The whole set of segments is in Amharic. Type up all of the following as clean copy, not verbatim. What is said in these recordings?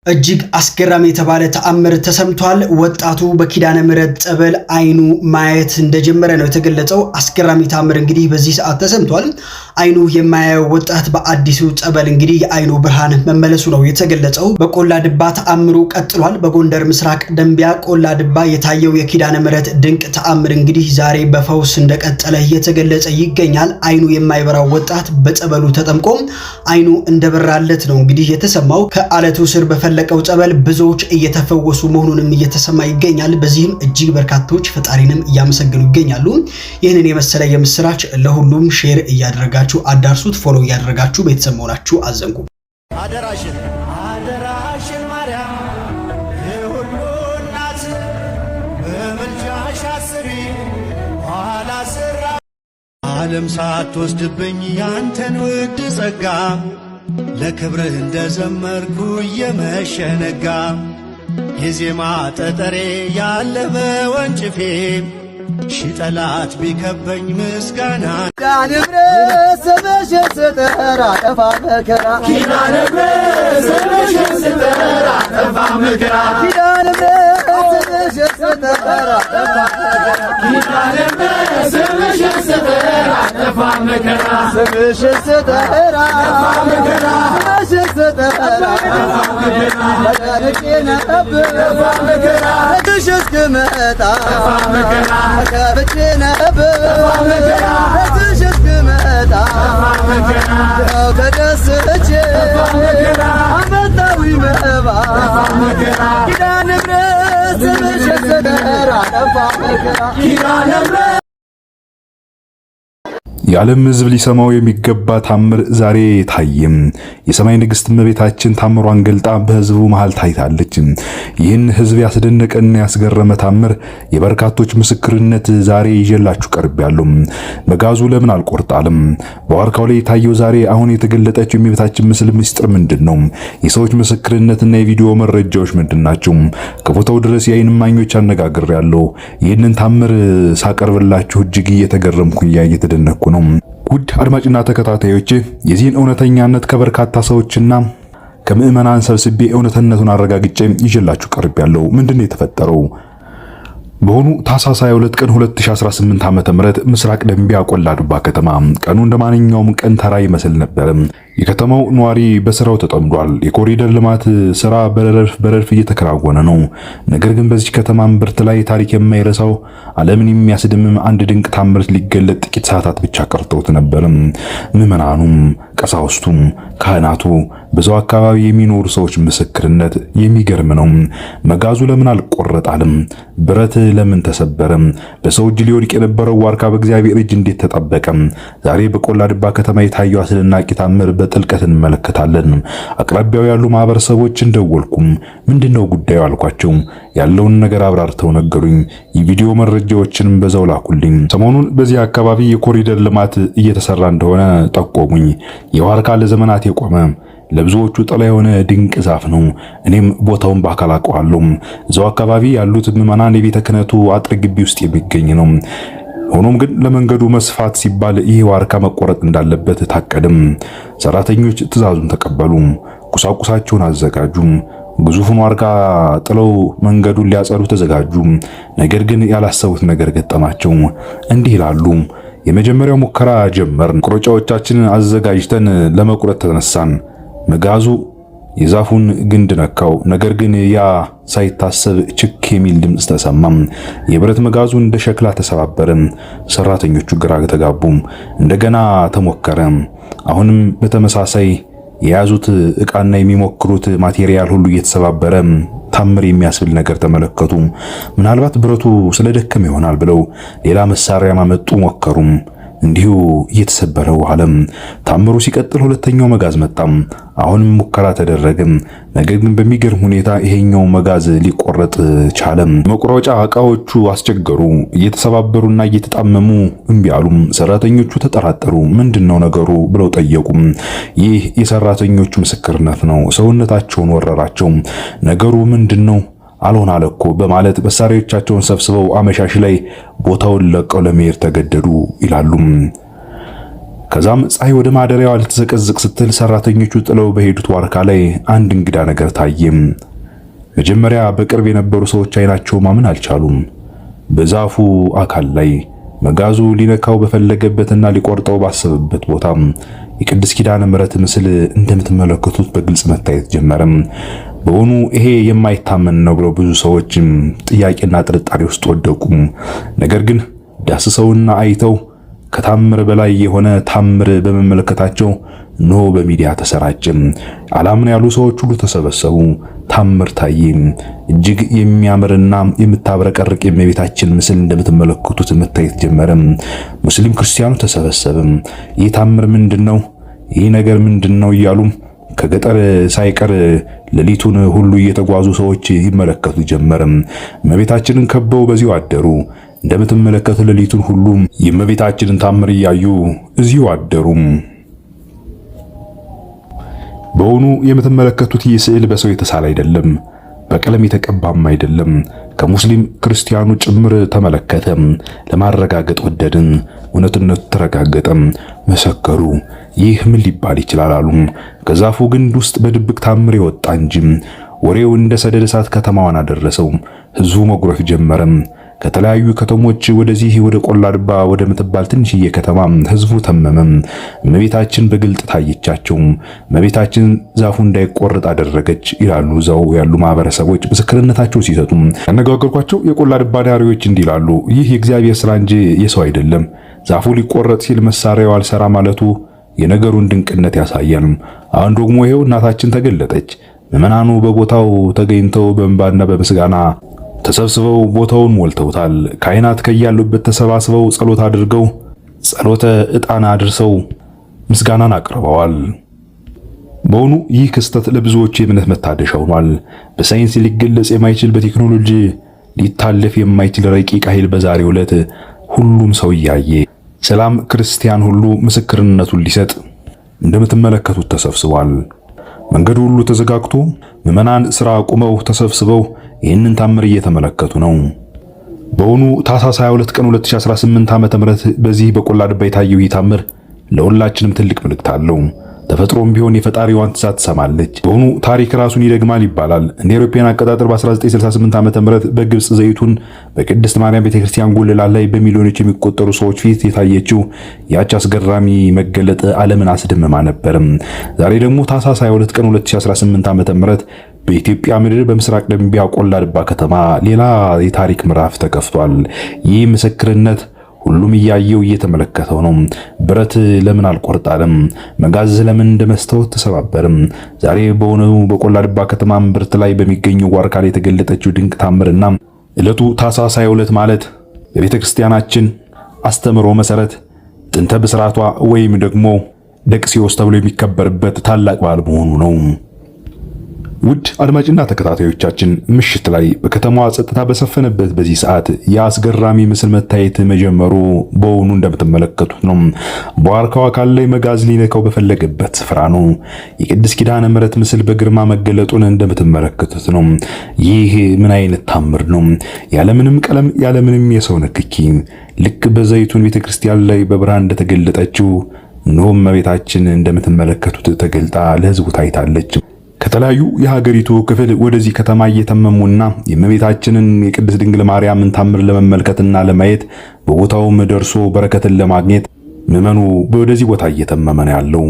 እጅግ አስገራሚ የተባለ ተአምር ተሰምቷል። ወጣቱ በኪዳነ ምሕረት ጸበል አይኑ ማየት እንደጀመረ ነው የተገለጸው። አስገራሚ ተአምር እንግዲህ በዚህ ሰዓት ተሰምቷል። አይኑ የማያየው ወጣት በአዲሱ ጸበል እንግዲህ የአይኑ ብርሃን መመለሱ ነው የተገለጸው። በቆላ ድባ ተአምሩ ቀጥሏል። በጎንደር ምስራቅ ደንቢያ ቆላ ድባ የታየው የኪዳነ ምሕረት ድንቅ ተአምር እንግዲህ ዛሬ በፈውስ እንደቀጠለ እየተገለጸ ይገኛል። አይኑ የማይበራው ወጣት በጸበሉ ተጠምቆ አይኑ እንደበራለት ነው እንግዲህ የተሰማው። ከአለቱ ስር ለቀው ጸበል ብዙዎች እየተፈወሱ መሆኑንም እየተሰማ ይገኛል። በዚህም እጅግ በርካቶች ፈጣሪንም እያመሰገኑ ይገኛሉ። ይህንን የመሰለ የምስራች ለሁሉም ሼር እያደረጋችሁ አዳርሱት። ፎሎ እያደረጋችሁ ቤተሰብ መሆናችሁ አዘንጉ። አደራሽን ማርያም የሁሉ እናት በምልጃሽ አስሪ ኋላ ስራ ዓለም ሳትወስድብኝ ያንተን ውድ ጸጋ ለክብርህ እንደዘመርኩ የመሸነጋ የዜማ ጠጠሬ ያለ በወንጭፌ ሺ ጠላት ቢከበኝ ምስጋና ኪዳነምህረት ስምሽን ስጠራ ጠፋ መከራ ኪዳነምህረት ስምሽን ስጠራ ጠፋ መከራ ኪዳነምህረት ስምሽን ስጠራ ጠፋ መከራ ኪዳነምህረት ስምሽን ስጠራ ጠፋ መከራ ስምሽን ስጠራ ጠፋ መከራ ስምሽን ስጠራ ጠፋ መከራ ተጨንቄ ነበር ጠፋ መከራ እግርሽ እስክመጣ ጠፋ መከራ ከብቼ ነበር ጠፋ መከራ እግርሽ እስክመጣ ጠፋ መከራ ያው ተደስቼ ጠፋ መከራ አመጣዊ መባ ጠፋ መከራ ኪዳነ ምሕረት ስምሽን ስጠራ ጠፋ መከራ ኪዳነ ምሕረት የዓለም ሕዝብ ሊሰማው የሚገባ ታምር ዛሬ ታየም። የሰማይ ንግስት እመቤታችን ታምሯን ገልጣ በሕዝቡ መሃል ታይታለች። ይህን ሕዝብ ያስደነቀና ያስገረመ ታምር የበርካቶች ምስክርነት ዛሬ ይዤላችሁ ቀርቤያለሁ። መጋዙ ለምን አልቆርጣልም? በዋርካው ላይ የታየው ዛሬ አሁን የተገለጠችው የእመቤታችን ምስል ምስጢር ምንድነው? የሰዎች ምስክርነትና የቪዲዮ መረጃዎች ምንድናቸው? ከቦታው ድረስ የዓይን እማኞች አነጋግሬያለሁ። ይህንን ታምር ሳቀርብላችሁ እጅግ እየተገረምኩኝ እየተደነቅኩ ነው። ውድ አድማጭና ተከታታዮች የዚህን እውነተኛነት ከበርካታ ሰዎችና ከምዕመናን ሰብስቤ እውነተነቱን አረጋግጬ ይዤላችሁ ቀርቤያለሁ። ምንድነው የተፈጠረው? በሆኑ ታኅሳስ 22 ቀን 2018 ዓ.ም ምስራቅ ደንቢያ ቆላ ድባ ከተማ ቀኑ እንደማንኛውም ቀን ተራ ይመስል ነበር። የከተማው ነዋሪ በስራው ተጠምዷል። የኮሪደር ልማት ስራ በረድፍ እየተከናወነ ነው። ነገር ግን በዚህ ከተማ እምብርት ላይ ታሪክ የማይረሳው ዓለምን የሚያስደምም አንድ ድንቅ ታምር ሊገለጥ ጥቂት ሰዓታት ብቻ ቀርተውት ነበር። ምዕመናኑም፣ ቀሳውስቱም፣ ካህናቱ፣ በዛው አካባቢ የሚኖሩ ሰዎች ምስክርነት የሚገርም ነው። መጋዙ ለምን አልቆረጣልም? ብረት ለምን ተሰበረ? በሰው እጅ ሊወድቅ የነበረው ዋርካ በእግዚአብሔር እጅ እንዴት ተጠበቀ? ዛሬ በቆላ ድባ ከተማ የታየው አስደናቂ ታምር በጥልቀት እንመለከታለን። አቅራቢያው ያሉ ማህበረሰቦችን ደወልኩም። ምንድነው ጉዳዩ አልኳቸው። ያለውን ነገር አብራርተው ነገሩኝ። የቪዲዮ መረጃዎችንም በዛው ላኩልኝ። ሰሞኑን በዚህ አካባቢ የኮሪደር ልማት እየተሰራ እንደሆነ ጠቆሙኝ። የዋርካ ለዘመናት የቆመ ለብዙዎቹ ጥላ የሆነ ድንቅ ዛፍ ነው። እኔም ቦታውን በአካል አውቀዋለሁ። እዛው አካባቢ ያሉት ምዕመናን የቤተ ክህነቱ አጥር ግቢ ውስጥ የሚገኝ ነው። ሆኖም ግን ለመንገዱ መስፋት ሲባል ይህ ዋርካ መቆረጥ እንዳለበት ታቀደም። ሰራተኞች ትዕዛዙን ተቀበሉ። ቁሳቁሳቸውን አዘጋጁ። ግዙፉን ዋርካ ጥለው መንገዱን ሊያጸዱ ተዘጋጁ። ነገር ግን ያላሰቡት ነገር ገጠማቸው። እንዲህ ይላሉ። የመጀመሪያው ሙከራ ጀመርን። ቁርጫዎቻችንን አዘጋጅተን ለመቁረጥ ተነሳን። መጋዙ የዛፉን ግንድ ነካው። ነገር ግን ያ ሳይታሰብ ችክ የሚል ድምጽ ተሰማም። የብረት መጋዙ እንደ ሸክላ ተሰባበረ። ሰራተኞቹ ግራ ተጋቡ። እንደገና ተሞከረ። አሁንም በተመሳሳይ የያዙት ዕቃና የሚሞክሩት ማቴሪያል ሁሉ እየተሰባበረ ታምር የሚያስብል ነገር ተመለከቱ። ምናልባት ብረቱ ስለደከመ ይሆናል ብለው ሌላ መሳሪያ ማመጡ ሞከሩ። እንዲሁ እየተሰበረው ዓለም ታምሩ ሲቀጥል ሁለተኛው መጋዝ መጣም። አሁንም ሙከራ ተደረገ። ነገር ግን በሚገርም ሁኔታ ይሄኛው መጋዝ ሊቆረጥ ቻለ። መቁረጫ ዕቃዎቹ አስቸገሩ። እየተሰባበሩና እየተጣመሙ እምቢ አሉ። ሰራተኞቹ ተጠራጠሩ። ምንድነው ነገሩ ብለው ጠየቁ። ይህ የሰራተኞቹ ምስክርነት ነው። ሰውነታቸውን ወረራቸው። ነገሩ ምንድነው? አልሆን አለኮ በማለት መሳሪያዎቻቸውን ሰብስበው አመሻሽ ላይ ቦታውን ለቀው ለመሄድ ተገደዱ ይላሉ። ከዛም ፀሐይ ወደ ማደሪያዋ ልትዘቀዝቅ ስትል ሰራተኞቹ ጥለው በሄዱት ዋርካ ላይ አንድ እንግዳ ነገር ታየም። መጀመሪያ በቅርብ የነበሩ ሰዎች አይናቸው ማመን አልቻሉም። በዛፉ አካል ላይ መጋዙ ሊነካው በፈለገበትና ሊቆርጠው ባሰበበት ቦታ የቅድስት ኪዳነ ምሕረት ምስል እንደምትመለከቱት በግልጽ መታየት ጀመረም። በእውኑ ይሄ የማይታመን ነው ብለው ብዙ ሰዎችም ጥያቄና ጥርጣሬ ውስጥ ወደቁ። ነገር ግን ዳስሰውና አይተው ከታምር በላይ የሆነ ታምር በመመለከታቸው ኖ በሚዲያ ተሰራጨም። አላምን ያሉ ሰዎች ሁሉ ተሰበሰቡ። ታምር ታየ። እጅግ የሚያምርና የምታብረቀርቅ የእመቤታችን ምስል እንደምትመለከቱት መታየት ጀመረ። ሙስሊም ክርስቲያኑ ተሰበሰበ። ይህ ታምር ምንድነው? ይህ ነገር ምንድነው? እያሉ ከገጠር ሳይቀር ሌሊቱን ሁሉ እየተጓዙ ሰዎች ይመለከቱ ጀመረ። እመቤታችንን ከበው በዚሁ አደሩ። እንደምትመለከቱ ሌሊቱን ሁሉ የእመቤታችንን ታምር እያዩ እዚሁ አደሩ። በእውኑ የምትመለከቱት ይህ ስዕል በሰው የተሳለ አይደለም፣ በቀለም የተቀባም አይደለም። ከሙስሊም ክርስቲያኑ ጭምር ተመለከተ። ለማረጋገጥ ወደድን። እውነትነቱ ተረጋገጠ። መሰከሩ። ይህ ምን ሊባል ይችላል አሉ። ከዛፉ ግንድ ውስጥ በድብቅ ታምር የወጣ እንጂ። ወሬው እንደ ሰደድ እሳት ከተማዋን አደረሰው። ህዝቡ መጉረፍ ጀመረ። ከተለያዩ ከተሞች ወደዚህ ወደ ቆላድባ ወደ ምትባል ትንሽዬ ከተማ ህዝቡ ተመመ። እመቤታችን በግልጥ ታየቻቸው። እመቤታችን ዛፉ እንዳይቆረጥ አደረገች ይላሉ እዛው ያሉ ማህበረሰቦች ምስክርነታቸው ሲሰጡ። ያነጋገርኳቸው የቆላድባ ነዋሪዎች እንዲህ ይላሉ። ይህ የእግዚአብሔር ስራ እንጂ የሰው አይደለም። ዛፉ ሊቆረጥ ሲል መሳሪያው አልሰራ ማለቱ የነገሩን ድንቅነት ያሳያል። አሁን ደግሞ ይሄው እናታችን ተገለጠች። ምዕመናኑ በቦታው ተገኝተው በእንባና በምስጋና ተሰብስበው ቦታውን ሞልተውታል። ካህናት ከያሉበት ተሰባስበው ጸሎት አድርገው ጸሎተ ዕጣን አድርሰው ምስጋናን አቅርበዋል። በእውኑ ይህ ክስተት ለብዙዎች የእምነት መታደሻ ሆኗል። በሳይንስ ሊገለጽ የማይችል በቴክኖሎጂ ሊታለፍ የማይችል ረቂቅ ኃይል በዛሬው ዕለት ሁሉም ሰው እያየ ሰላም ክርስቲያን ሁሉ ምስክርነቱን ሊሰጥ እንደምትመለከቱት ተሰብስቧል። መንገዱ ሁሉ ተዘጋግቶ ምዕመናን ስራ አቁመው ተሰብስበው ይህንን ታምር እየተመለከቱ ነው። በእውኑ ታኅሳስ 22 ቀን 2018 ዓ.ም በዚህ በቆላድባ የታየው ይህ ታምር ለሁላችንም ትልቅ መልእክት አለው። ተፈጥሮም ቢሆን የፈጣሪዋን ትእዛዝ ትሰማለች። በእውኑ ታሪክ ራሱን ይደግማል ይባላል። እንደ አውሮፓውያን አቆጣጠር በ1968 ዓ.ም በግብጽ ዘይቱን በቅድስት ማርያም ቤተክርስቲያን ጉልላት ላይ በሚሊዮኖች የሚቆጠሩ ሰዎች ፊት የታየችው ያች አስገራሚ መገለጥ ዓለምን አስደምማ ነበር። ዛሬ ደግሞ ታኅሳስ 22 ቀን 2018 ዓ.ም በኢትዮጵያ ምድር በምስራቅ ደንቢያ ቆላድባ ከተማ ሌላ የታሪክ ምዕራፍ ተከፍቷል። ይህ ምስክርነት ሁሉም እያየው እየተመለከተው ነው። ብረት ለምን አልቆርጣለም? መጋዝ ለምን እንደመስታወት ተሰባበርም? ዛሬ በእውነቱ በቆላድባ ከተማ እምብርት ላይ በሚገኘው ዋርካ ላይ የተገለጠችው ድንቅ ታምርና ዕለቱ ታኅሳስ 22 ማለት በቤተ ክርስቲያናችን አስተምሮ መሰረት ጥንተ ብስራቷ ወይም ደግሞ ደቅሲዮስ ተብሎ የሚከበርበት ታላቅ በዓል መሆኑ ነው። ውድ አድማጭና ተከታታዮቻችን ምሽት ላይ በከተማዋ ጸጥታ በሰፈነበት በዚህ ሰዓት የአስገራሚ ምስል መታየት መጀመሩ በእውኑ እንደምትመለከቱት ነው። በዋርካው አካል ላይ መጋዝ ሊነካው በፈለገበት ስፍራ ነው። የቅድስት ኪዳነ ምሕረት ምስል በግርማ መገለጡን እንደምትመለከቱት ነው። ይህ ምን አይነት ታምር ነው! ያለምንም ቀለም ያለምንም የሰው ንክኪ ልክ በዘይቱን ቤተክርስቲያን ላይ በብርሃን እንደተገለጠችው ነው እመቤታችን እንደምትመለከቱት ተገልጣ ለሕዝቡ ታይታለች። ከተለያዩ የሀገሪቱ ክፍል ወደዚህ ከተማ እየተመሙና የእመቤታችንን የቅድስት ድንግል ማርያምን ታምር ለመመልከትና ለማየት በቦታውም ደርሶ በረከትን ለማግኘት ምዕመኑ ወደዚህ ቦታ እየተመመ ነው ያለው።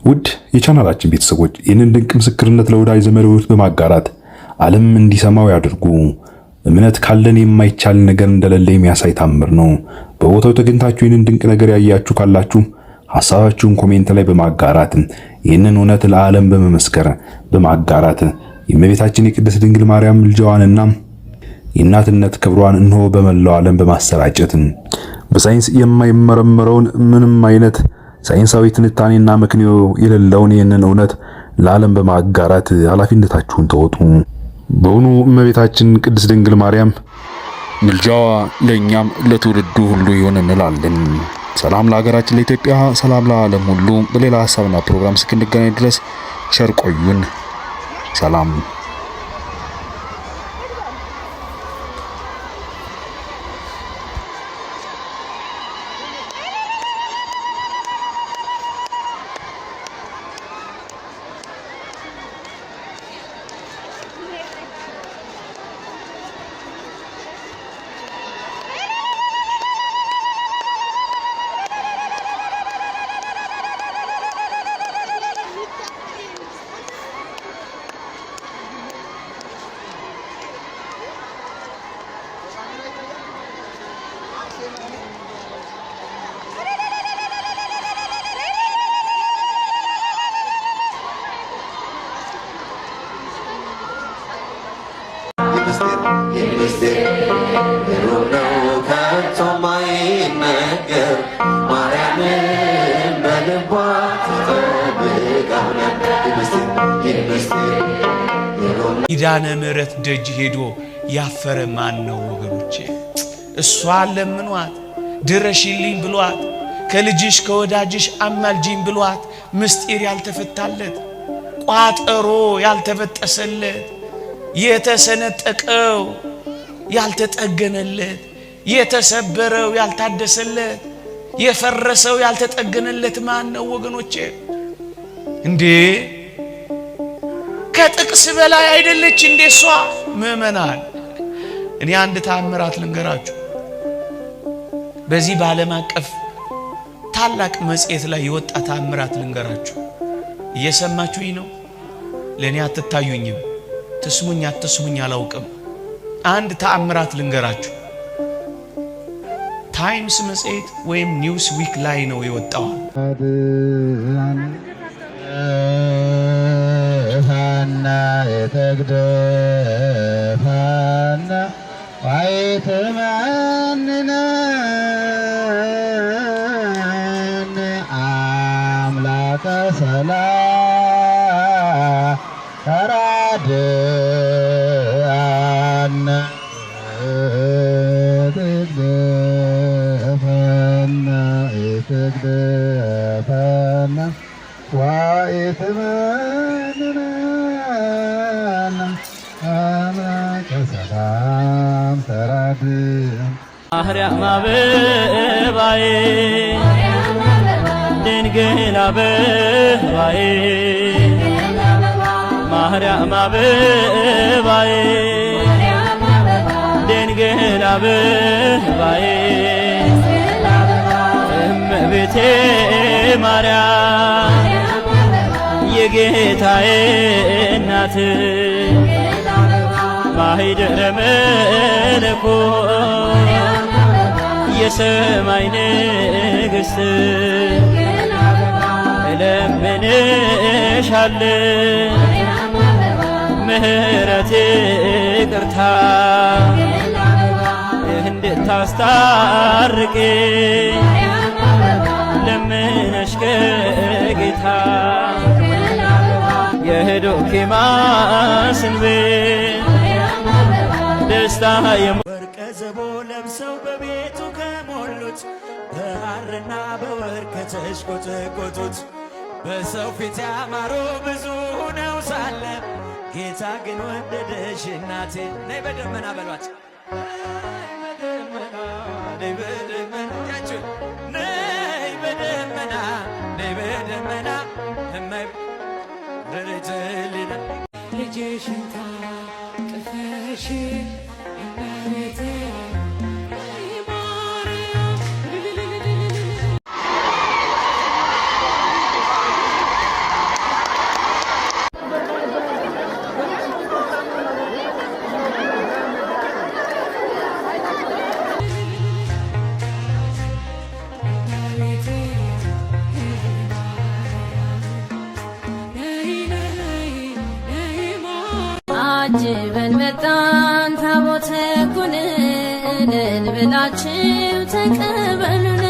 ውድ የቻናላችን ቤተሰቦች ይህንን ድንቅ ምስክርነት ለወዳጅ ዘመዶች በማጋራት ዓለም እንዲሰማው ያድርጉ። እምነት ካለን የማይቻል ነገር እንደሌለ የሚያሳይ ታምር ነው። በቦታው ተገኝታችሁ ይህንን ድንቅ ነገር ያያችሁ ካላችሁ ሐሳባችሁን ኮሜንት ላይ በማጋራት ይህንን እውነት ለዓለም በመመስከር በማጋራት የእመቤታችን የቅድስት ድንግል ማርያም ልጇንና የእናትነት ክብሯን እንሆ በመላው ዓለም በማሰራጨት በሳይንስ የማይመረመረውን ምንም አይነት ሳይንሳዊ ትንታኔና ምክንዮ የሌለውን ይህንን እውነት ለዓለም በማጋራት ኃላፊነታችሁን ተወጡ። በእውኑ እመቤታችን ቅድስት ድንግል ማርያም ምልጃዋ ለእኛም ለትውልዱ ሁሉ ይሁን እንላለን። ሰላም ለሀገራችን ለኢትዮጵያ፣ ሰላም ለዓለም ሁሉ። በሌላ ሐሳብና ፕሮግራም እስክንገናኝ ድረስ ቸር ቆዩን። ሰላም ምስጢር ግሩም ነው ከቶ ማይነገር ማርያምን በልቧ ትጠብቀው ነበር። ይህ ምስጢር ኪዳነ ምሕረት ደጅ ሄዶ ያፈረ ማን ነው ወገኖቼ? እሷን ለምኗት ድረሽልኝ ብሏት ከልጅሽ ከወዳጅሽ አማልጂኝ ብሏት ምስጢር ያልተፈታለት ቋጠሮ ያልተበጠሰለት የተሰነጠቀው ያልተጠገነለት የተሰበረው ያልታደሰለት የፈረሰው ያልተጠገነለት ማን ነው ወገኖቼ? እንዴ ከጥቅስ በላይ አይደለች እንዴ እሷ? ምእመናን እኔ አንድ ተአምራት ልንገራችሁ። በዚህ በዓለም አቀፍ ታላቅ መጽሔት ላይ የወጣ ተአምራት ልንገራችሁ። እየሰማችሁኝ ነው? ለኔ አትታዩኝም። ትስሙኝ አትስሙኝ አላውቅም። አንድ ተአምራት ልንገራችሁ። ታይምስ መጽሔት ወይም ኒውስ ዊክ ላይ ነው የወጣው። የተግደፋና ዋይትመንነን አምላከ ሰላም ተራድአነ ትግደፈና ትግደፈና ዋይትመንነን አምላከ ሰላም ተራድአነ ማርያም አበባዬ ድንግል አበባዬ ማርያም አበባዬ ድንግል አበባዬ እመቤቴ ማርያም የጌታዬ እናት ማኅደረ መለኮት የሰማይ ንግሥት እለምንሻለሁ ምሕረት ይቅርታ እንድታስታርቂ ለምነሽ ከጌታ የሄዶኪማስን ቤት ደስታ ወርቀ ዘቦ ለብሰው በቤቱ ከሞሉት በሐርና በወርቅ ከተሽቆጠቆጡት በሰው ፊት ያማሩ ብዙ ሆነው ሳለ ጌታ ግን ወደደሽ እናቴ። ነይ በደመና በሏት፣ ነይ በደመና ያችሁ፣ ነይ በደመና፣ ነይ በደመና እማይ ደረጀልና ልጅሽን ታቅፈሽ እመቤቴ አጅበን መጣን ታቦተ ጉንን ብላችሁ ተቀበሉን።